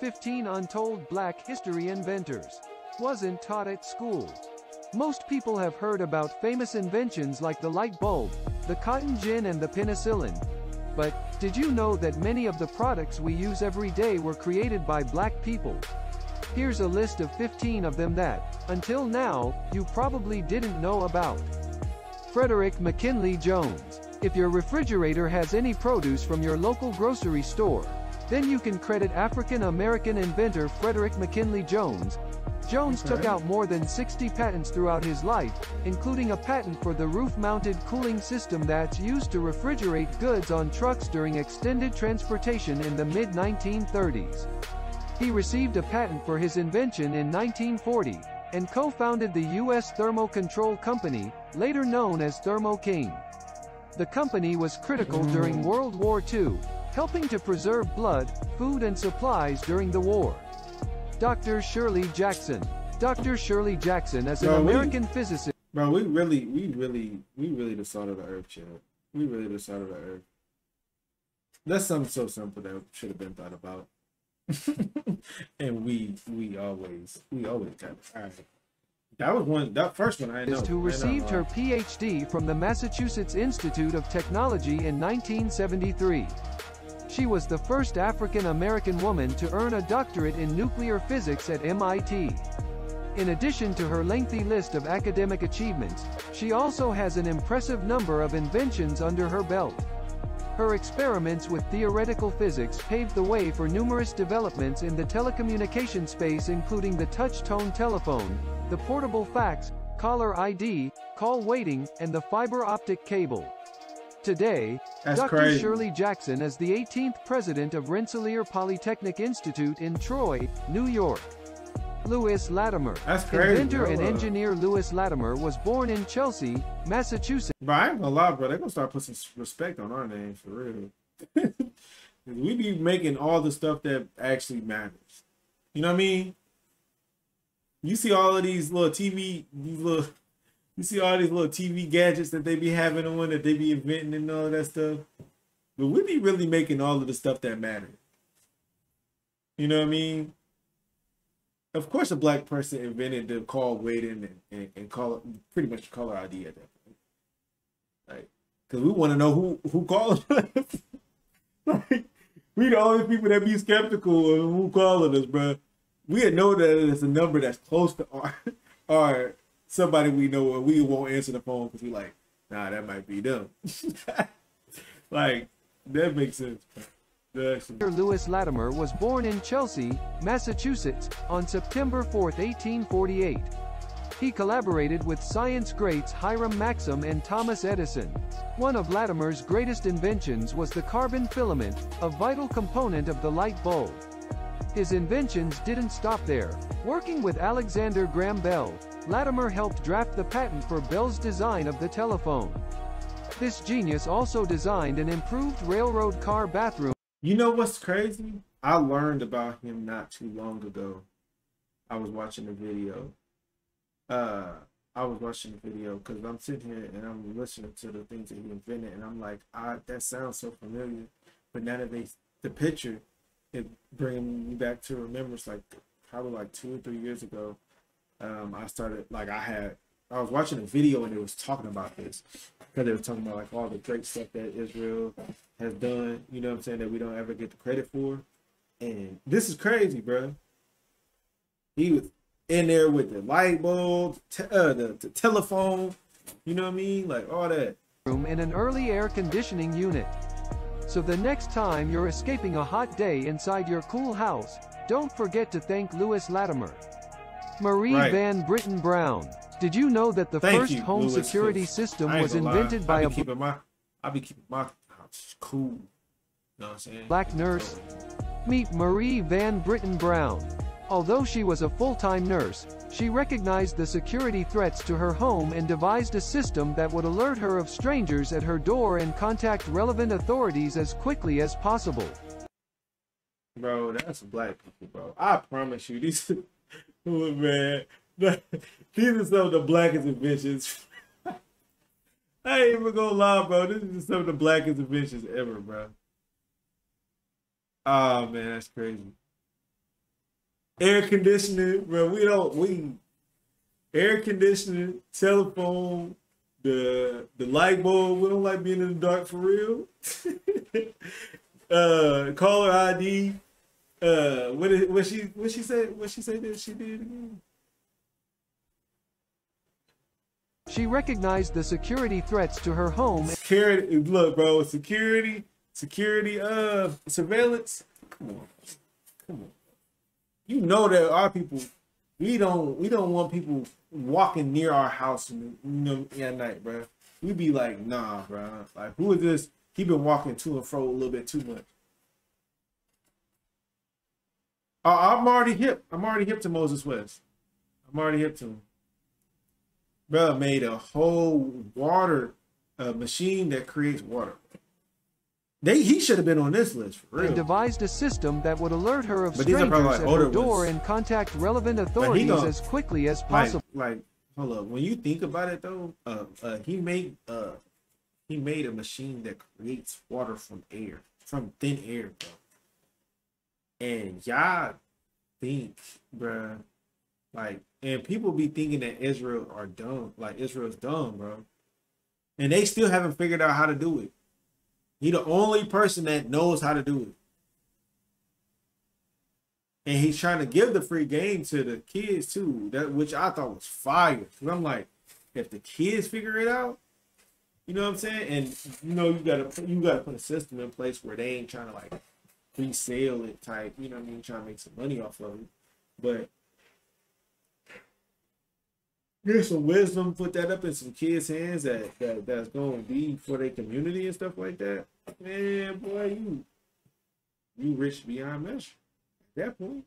15 Untold Black History Inventors. Wasn't taught at school. Most people have heard about famous inventions like the light bulb, the cotton gin and the penicillin. But, did you know that many of the products we use every day were created by black people? Here's a list of 15 of them that, until now, you probably didn't know about. Frederick McKinley Jones. If your refrigerator has any produce from your local grocery store, then you can credit African-American inventor Frederick McKinley Jones. Jones took out more than 60 patents throughout his life, including a patent for the roof-mounted cooling system that's used to refrigerate goods on trucks during extended transportation in the mid-1930s. He received a patent for his invention in 1940, and co-founded the U.S. Thermo Control Company, later known as Thermo King. The company was critical during World War II, helping to preserve blood, food and supplies during the war. Dr. Shirley Jackson. Dr. Shirley Jackson is an American physicist. Bro, we really the salt of the earth, chill. We really the salt of the earth. That's something so simple that should have been thought about. And we always got it. All right. That first one I know. Who received her PhD from the Massachusetts Institute of Technology in 1973. She was the first African-American woman to earn a doctorate in nuclear physics at MIT. In addition to her lengthy list of academic achievements, she also has an impressive number of inventions under her belt. Her experiments with theoretical physics paved the way for numerous developments in the telecommunication space, including the touch-tone telephone, the portable fax, caller ID, call waiting, and the fiber optic cable. Today, Dr. Shirley Jackson is the 18th president of Rensselaer Polytechnic Institute in Troy, New York. Louis Latimer. Inventor and engineer Louis Latimer was born in Chelsea, Massachusetts. But I ain't gonna lie, bro. They're gonna start putting some respect on our name for real. We be making all the stuff that actually matters. You know what I mean? You see all of these little TV, you see all these little TV gadgets that they be having on, that they be inventing and all that stuff. But we be really making all of the stuff that matters. You know what I mean? Of course, a black person invented the call waiting and call it pretty much caller ID at that point. Like, because we want to know who calling us. Like, we the only people that be skeptical of who calling us, bro. We know that it's a number that's close to our somebody we know, and we won't answer the phone because we like, nah, that might be them. Like, that makes sense, bro. Louis Latimer was born in Chelsea, Massachusetts, on September 4, 1848. He collaborated with science greats Hiram Maxim and Thomas Edison. One of Latimer's greatest inventions was the carbon filament, a vital component of the light bulb. His inventions didn't stop there. Working with Alexander Graham Bell, Latimer helped draft the patent for Bell's design of the telephone. This genius also designed an improved railroad car bathroom. You know what's crazy? I learned about him not too long ago. I was watching a video. Because I'm sitting here and I'm listening to the things that he invented, and I'm like, that sounds so familiar. But now that the picture, it bringing me back to remembrance, like probably like 2 or 3 years ago. I started, like, I was watching a video and it was talking about this, because they were talking about like all the great stuff that Israel has done, you know what I'm saying, that we don't ever get the credit for. And this is crazy, bro. He was in there with the light bulb, the telephone, you know what I mean, like all that. In an early air conditioning unit. So the next time you're escaping a hot day inside your cool house, don't forget to thank Louis Latimer. Marie Van Britten Brown. Did you know that the first home security system was invented by a I'll be keeping my house cool. You know what I'm saying? Black nurse? Meet Marie Van Britten Brown. Although she was a full-time nurse, she recognized the security threats to her home and devised a system that would alert her of strangers at her door and contact relevant authorities as quickly as possible. Bro, that's black people, bro. I promise you, these man, these are some of the blackest inventions. I ain't even gonna lie, bro. This is some of the blackest inventions ever, bro. Oh man, that's crazy. air conditioning, bro. We air conditioning, telephone, the light bulb. We don't like being in the dark for real. Caller ID. What she said that she did again? She recognized the security threats to her home. Security, look, bro, security, surveillance. Come on. You know that our people, we don't want people walking near our house, at night, bro. We be like, nah, bro. Like, who is this? He been walking to and fro a little bit too much. I'm already hip. I'm already hip to Moses West. I'm already hip to him. Bro made a whole water machine that creates water. He should have been on this list for real. And devised a system that would alert her of but strangers like at her door and contact relevant authorities as quickly as possible. Like, hold up. When you think about it though, he made a machine that creates water from thin air, bro. And y'all think, bruh, like, and people be thinking that Israel are dumb, like Israel's dumb, bro. And they still haven't figured out how to do it. He the only person that knows how to do it. And he's trying to give the free game to the kids too, which I thought was fire. Cause I'm like, if the kids figure it out, you know what I'm saying? And you gotta put a system in place where they ain't trying to like resale it type, you know what I mean, trying to make some money off of it. But there's some wisdom, put that up in some kids' hands that's going to be for their community and stuff like that. Man, boy, you rich beyond measure. At that point,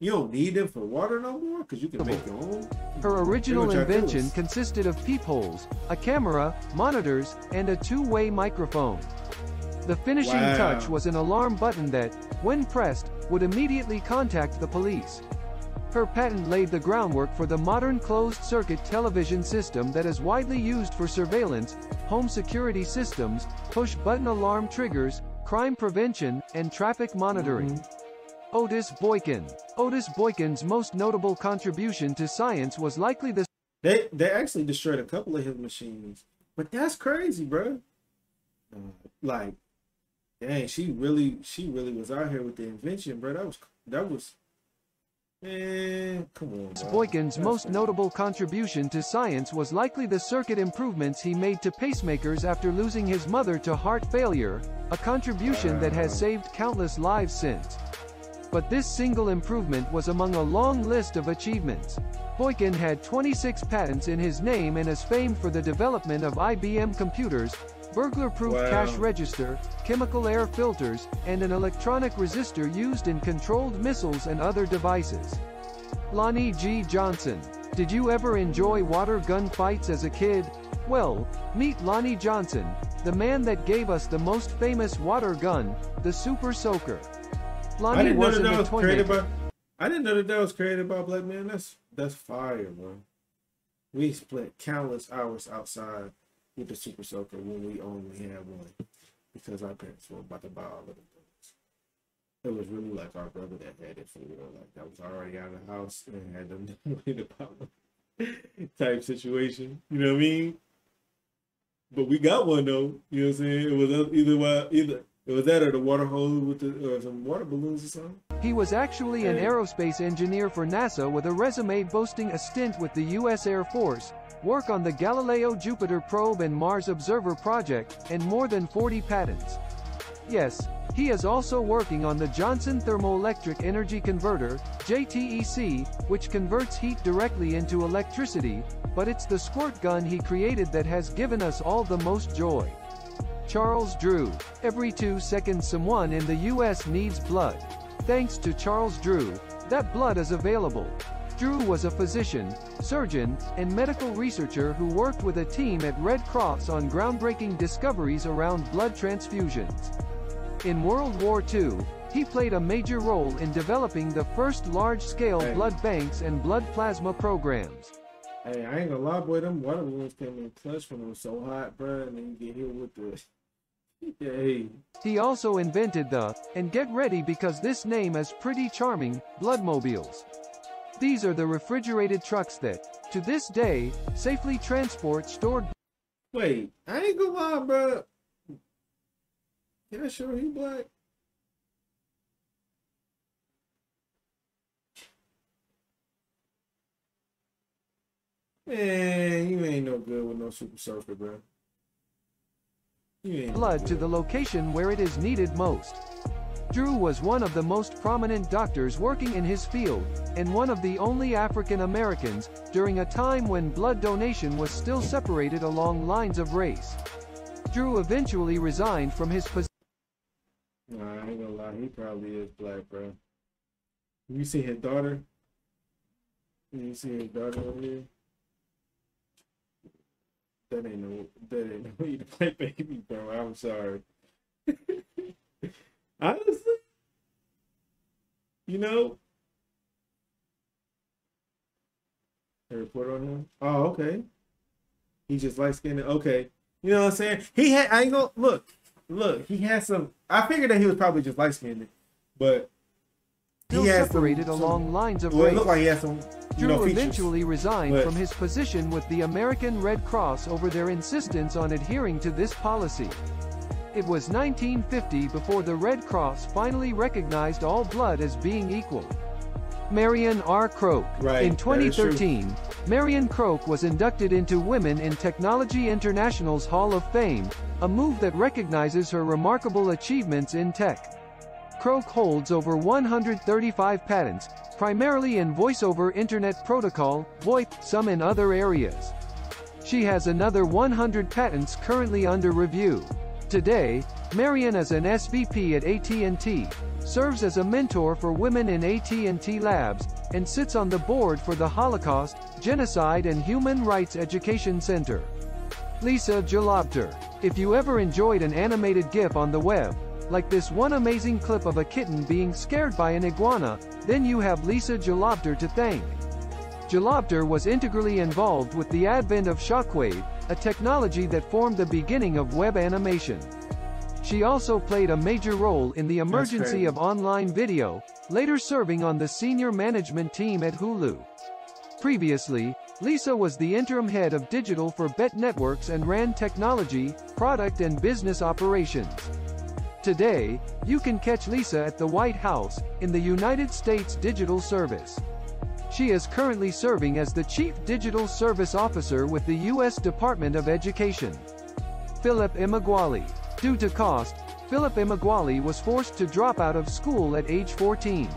you don't need them for water no more because you can make your own. Her original invention consisted of peepholes, a camera, monitors, and a two-way microphone. The finishing touch was an alarm button that, when pressed, would immediately contact the police. Her patent laid the groundwork for the modern closed-circuit television system that is widely used for surveillance, home security systems, push-button alarm triggers, crime prevention, and traffic monitoring. Otis Boykin. Otis Boykin's most notable contribution to science was likely the... They actually destroyed a couple of his machines. But that's crazy, bro. Like, dang, she really was out here with the invention, bro. That was man, come on, bro. Boykin's most notable contribution to science was likely the circuit improvements he made to pacemakers after losing his mother to heart failure, a contribution that has saved countless lives since. But this single improvement was among a long list of achievements. Boykin had 26 patents in his name and is famed for the development of IBM computers, burglar-proof cash register, chemical air filters, and an electronic resistor used in controlled missiles and other devices. Lonnie G. Johnson. Did you ever enjoy water gun fights as a kid? Well, meet Lonnie Johnson, the man that gave us the most famous water gun, the Super Soaker. Lonnie was in the toy maker. I didn't know that was created by a black man. That's fire, bro. We spent countless hours outside with the Super Soaker when we only had one because our parents were about to buy all of the things. It was really like our brother that had it for real. Like, that was already out of the house and had them money to buy one type situation. You know what I mean? But we got one though. You know what I'm saying? It was either it was that or the water hose with or some water balloons or something. He was actually an aerospace engineer for NASA with a resume boasting a stint with the U.S. Air Force, work on the Galileo Jupiter probe and Mars Observer project, and more than 40 patents. Yes, he is also working on the Johnson Thermoelectric Energy Converter, JTEC, which converts heat directly into electricity, but it's the squirt gun he created that has given us all the most joy. Charles Drew. Every 2 seconds someone in the U.S. needs blood. Thanks to Charles Drew, that blood is available. Drew was a physician, surgeon, and medical researcher who worked with a team at Red Cross on groundbreaking discoveries around blood transfusions. In World War II, he played a major role in developing the first large-scale blood banks and blood plasma programs. Hey, I ain't gonna lie, boy, them water balloons came in clutch when it was so hot, bro, and then you get hit with the Yay. He also invented the, and get ready because this name is pretty charming, bloodmobiles. These are the refrigerated trucks that, to this day, safely transport stored. Wait, I ain't gonna lie, bro. Can I show he black? Man, you ain't no good with no super soaker, bro. Blood to the location where it is needed most. Drew was one of the most prominent doctors working in his field, and one of the only African Americans, during a time when blood donation was still separated along lines of race. Drew eventually resigned from his position. Nah, I ain't gonna lie, he probably is black, bro. You see his daughter? You see his daughter over here? That ain't no you black baby, bro. I'm sorry. Honestly, you know, a report on him. Oh, okay. He just light skinned. Okay, you know what I'm saying? He had. I ain't gonna look. He had some. I figured that he was probably just light skinned, but Still he had separated along lines of well, race. it looked like he had some. Drew features. eventually resigned from his position with the American Red Cross over their insistence on adhering to this policy. It was 1950 before the Red Cross finally recognized all blood as being equal. Marian R. CROAK. Right, In 2013, Marian CROAK was inducted into Women in Technology International's Hall of Fame, a move that recognizes her remarkable achievements in tech. CROAK holds over 135 patents, primarily in voice-over Internet Protocol, VoIP, some in other areas. She has another 100 patents currently under review. Today, Marian is an SVP at AT&T, serves as a mentor for women in AT&T labs, and sits on the board for the Holocaust, Genocide and Human Rights Education Center. Lisa Jalopter. If you ever enjoyed an animated GIF on the web, like this one amazing clip of a kitten being scared by an iguana, then you have Lisa Jalopter to thank. Jalopter was integrally involved with the advent of Shockwave, a technology that formed the beginning of web animation. She also played a major role in the emergency of online video, later serving on the senior management team at Hulu. Previously, Lisa was the interim head of digital for BET Networks and ran technology, product and business operations. Today, you can catch Lisa at the White House, in the United States Digital Service. She is currently serving as the Chief Digital Service Officer with the U.S. Department of Education. Philip EMEAGWALI. Due to cost, Philip EMEAGWALI was forced to drop out of school at age 14.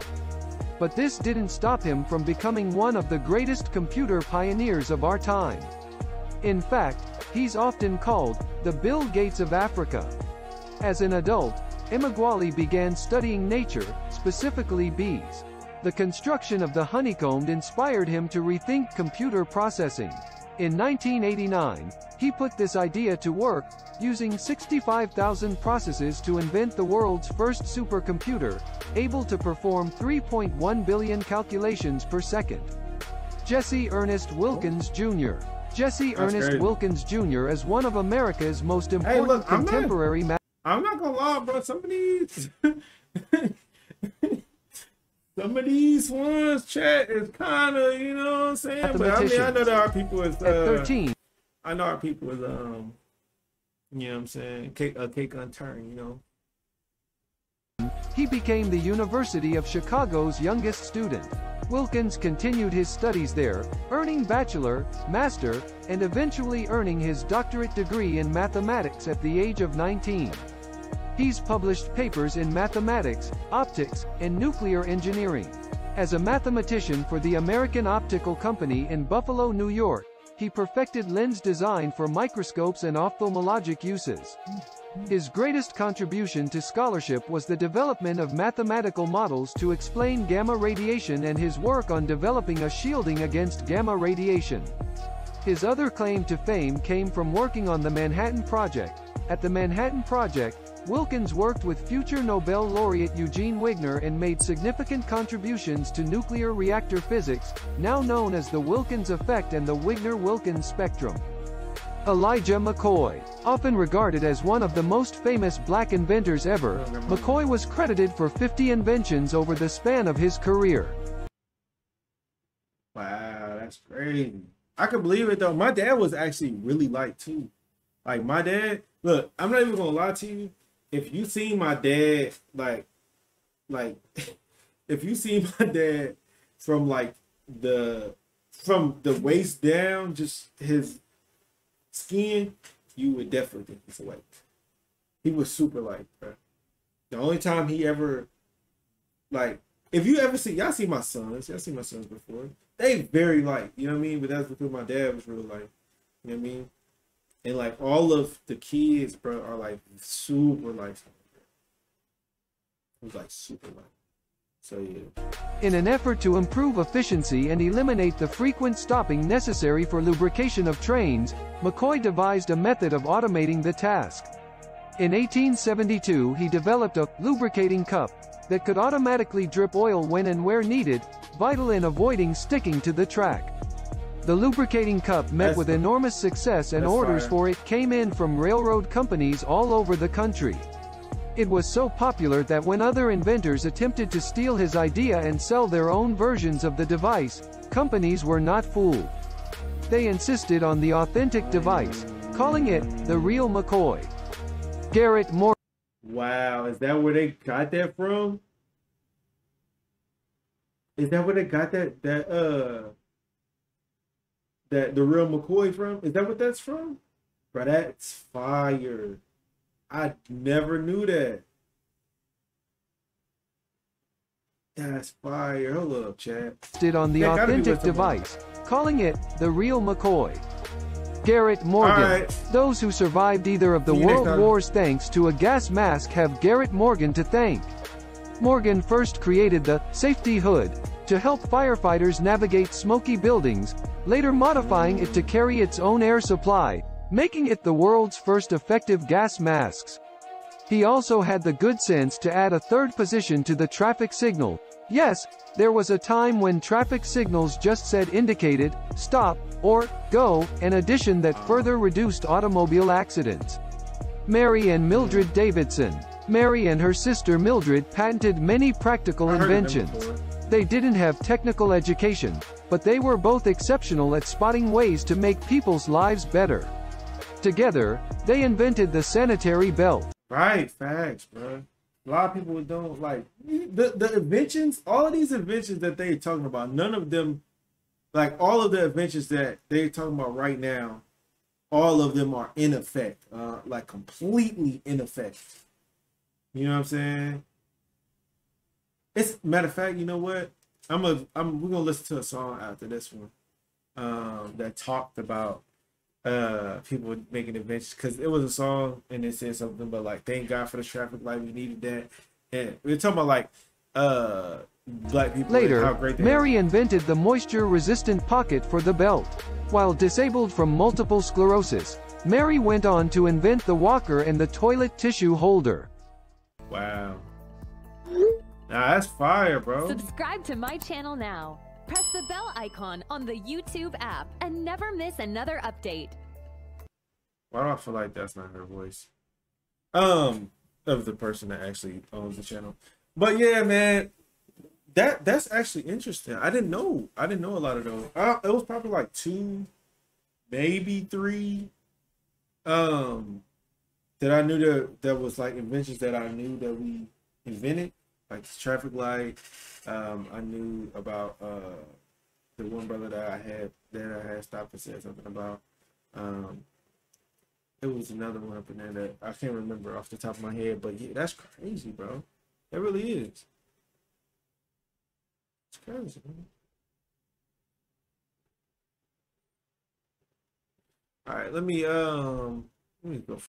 But this didn't stop him from becoming one of the greatest computer pioneers of our time. In fact, he's often called the Bill Gates of Africa. As an adult, EMEAGWALI began studying nature, specifically bees. The construction of the honeycomb inspired him to rethink computer processing. In 1989, he put this idea to work, using 65,000 processes to invent the world's first supercomputer, able to perform 3.1 billion calculations per second. Jesse Ernest Wilkins Jr. Jesse Ernest Wilkins Jr. is one of America's most important contemporary I'm not gonna lie, bro. Some of these ones, chat, is kind of, you know what I'm saying? But I mean, I know there are people with, at 13. I know our people with, you know what I'm saying, a cake unturned, you know. He became the University of Chicago's youngest student. Wilkins continued his studies there, earning bachelor, master, and eventually earning his doctorate degree in mathematics at the age of 19. He's published papers in mathematics, optics, and nuclear engineering. As a mathematician for the American Optical Company in Buffalo, New York, he perfected lens design for microscopes and ophthalmologic uses. His greatest contribution to scholarship was the development of mathematical models to explain gamma radiation and his work on developing a shielding against gamma radiation. His other claim to fame came from working on the Manhattan Project. At the Manhattan Project, Wilkins worked with future Nobel laureate Eugene Wigner and made significant contributions to nuclear reactor physics, now known as the Wilkins effect and the Wigner-Wilkins spectrum. Elijah McCoy. Often regarded as one of the most famous black inventors ever, McCoy was credited for 50 inventions over the span of his career. Wow, that's crazy. I can believe it though. My dad was actually really light too. Like my dad, look, I'm not even gonna lie to you. If you seen my dad, like if you see my dad from like from the waist down, just his skin, you would definitely think he's white. He was super light, bro. The only time he ever, like, if you ever see, y'all see my sons before. They very light, you know what I mean? But that's because my dad was real light, you know what I mean? And like all of the kids, bro, are like super light. It was like super light. So yeah. In an effort to improve efficiency and eliminate the frequent stopping necessary for lubrication of trains, McCoy devised a method of automating the task. In 1872, he developed a lubricating cup that could automatically drip oil when and where needed, vital in avoiding sticking to the track. The lubricating cup met with enormous success, and orders for it came in from railroad companies all over the country. It was so popular that when other inventors attempted to steal his idea and sell their own versions of the device, companies were not fooled. They insisted on the authentic device, calling it the real McCoy. Garrett Morgan. Wow, is that where they got that from? Is that where they got that the real McCoy from? Is that what that's from? Bro, that's fire. I never knew that. That's fire. Hold up, chat. Did on the authentic device, calling it the real McCoy. Garrett Morgan. Right. Those who survived either of the world wars thanks to a gas mask have Garrett Morgan to thank. Morgan first created the safety hood to help firefighters navigate smoky buildings, later modifying it to carry its own air supply, making it the world's first effective gas masks. He also had the good sense to add a third position to the traffic signal. Yes, there was a time when traffic signals just said indicated, stop, or go, an addition that further reduced automobile accidents. Mary and Mildred Davidson. Mary and her sister Mildred patented many practical inventions. They didn't have technical education, but they were both exceptional at spotting ways to make people's lives better. Together, they invented the sanitary belt. Right, facts, bro. A lot of people don't like the inventions. All of these inventions that they're talking about, none of them, like all of the inventions that they're talking about right now, all of them are in effect, like completely in effect. You know what I'm saying? It's matter of fact, you know what? we're gonna listen to a song after this one, that talked about people making inventions, because it was a song and it said something about like, thank God for the traffic light, we needed that. And we're talking about like black people. Later, how great Mary invented the moisture-resistant pocket for the belt. While disabled from multiple sclerosis, Mary went on to invent the walker and the toilet tissue holder. Wow. Nah, that's fire, bro. Subscribe to my channel now. Press the bell icon on the YouTube app and never miss another update. Why do I feel like that's not her voice? Of the person that actually owns the channel. But yeah, man, that's actually interesting. I didn't know a lot of those. It was probably like 2, maybe 3 that I knew that was like inventions that I knew that we invented, like the traffic light. I knew about the one brother that I had stopped and said something about. It was another one up in there that I can't remember off the top of my head, but yeah, that's crazy, bro. It really is. It's crazy, man. All right, let me go.